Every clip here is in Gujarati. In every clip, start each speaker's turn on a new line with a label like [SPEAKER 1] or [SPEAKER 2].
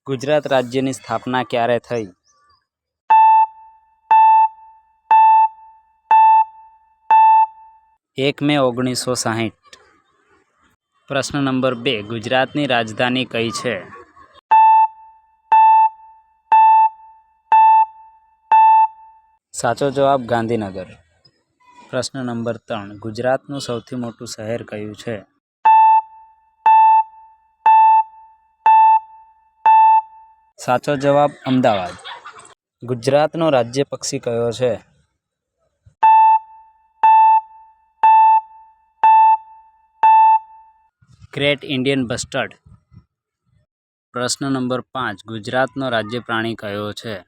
[SPEAKER 1] ગુજરાત રાજ્યની સ્થાપના ક્યારે થઈ? એક મે 1960. પ્રશ્ન નંબર 2. ગુજરાતની રાજધાની કઈ છે? સાચો જવાબ ગાંધીનગર. પ્રશ્ન નંબર 3. ગુજરાતનું સૌથી મોટું શહેર કયું છે? સાચો જવાબ અમદાવાદ. ગુજરાતનો રાજ્ય પક્ષી કયો છે? Great Indian bastard. પ્રશ્ન નંબર 5. ગુજરાતનો રાજ્ય પ્રાણી કયો છે?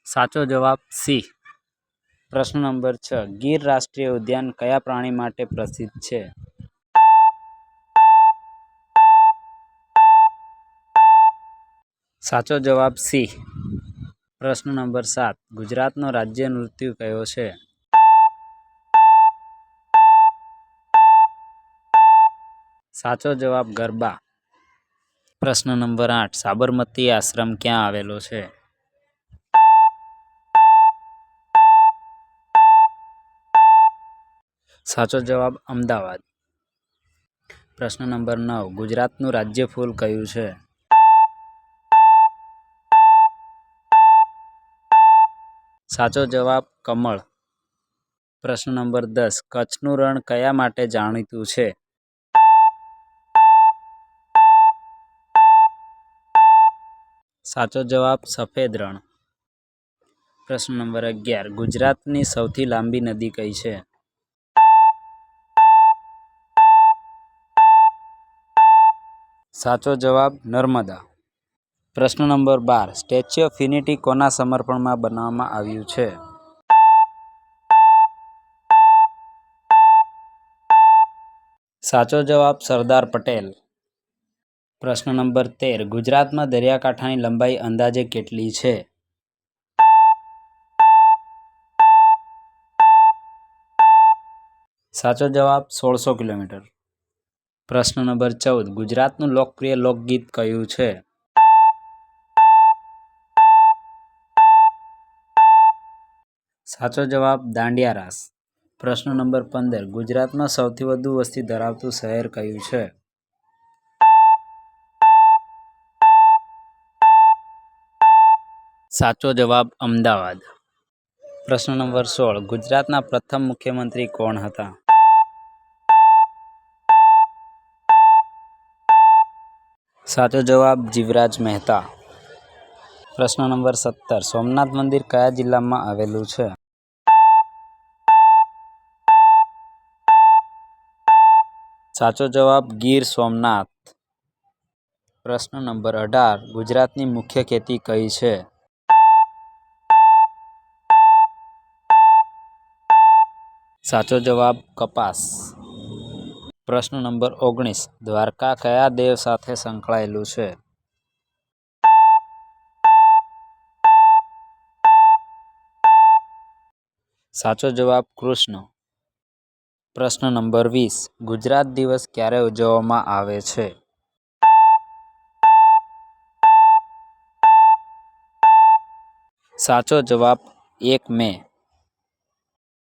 [SPEAKER 1] સાચો જવાબ સિંહ. પ્રશ્ન નંબર 6. ગીર રાષ્ટ્રીય ઉદ્યાન કયા પ્રાણી માટે પ્રસિદ્ધ છે? સાચો જવાબ સિંહ. પ્રશ્ન નંબર 7. ગુજરાતનો રાજ્ય નૃત્ય કયો છે? સાચો જવાબ ગરબા. પ્રશ્ન નંબર 8. સાબરમતી આશ્રમ ક્યાં આવેલો છે? સાચો જવાબ અમદાવાદ. પ્રશ્ન નંબર 9. ગુજરાતનું રાજ્ય ફૂલ કયું છે? સાચો જવાબ કમળ. પ્રશ્ન નંબર 10. કચ્છનું રણ કયા માટે જાણીતું છે? સાચો જવાબ સફેદ રણ. પ્રશ્ન નંબર 11. ગુજરાતની સૌથી લાંબી નદી કઈ છે? સાચો જવાબ નર્મદા. પ્રશ્ન નંબર 12. સ્ટેચ્યુ ઓફ યુનિટી કોના સમર્પણમાં બનાવવામાં આવ્યું છે? સાચો જવાબ સરદાર પટેલ. પ્રશ્ન નંબર 13. ગુજરાતમાં દરિયાકાંઠાની લંબાઈ અંદાજે કેટલી છે? સાચો જવાબ 1600 કિલોમીટર. પ્રશ્ન નંબર 14. ગુજરાતનું લોકપ્રિય લોકગીત કયું છે? સાચો જવાબ દાંડિયા રાસ. પ્રશ્ન નંબર 15. ગુજરાતમાં સૌથી વધુ વસ્તી ધરાવતું શહેર કયું છે? સાચો જવાબ અમદાવાદ. પ્રશ્ન નંબર 16. ગુજરાતના પ્રથમ મુખ્યમંત્રી કોણ હતા? સાચો જવાબ જીવરાજ મહેતા. પ્રશ્ન નંબર 17. સોમનાથ મંદિર કયા જિલ્લામાં આવેલું છે? સાચો જવાબ ગીર સોમનાથ. પ્રશ્ન નંબર 18. ગુજરાતની મુખ્ય ખેતી કઈ છે? સાચો જવાબ કપાસ. પ્રશ્ન નંબર 19. દ્વારકા કયા દેવ સાથે સંકળાયેલું છે? સાચો જવાબ કૃષ્ણ. પ્રશ્ન નંબર 20. ગુજરાત દિવસ ક્યારે ઉજવવામાં આવે છે? સાચો જવાબ 1 મે.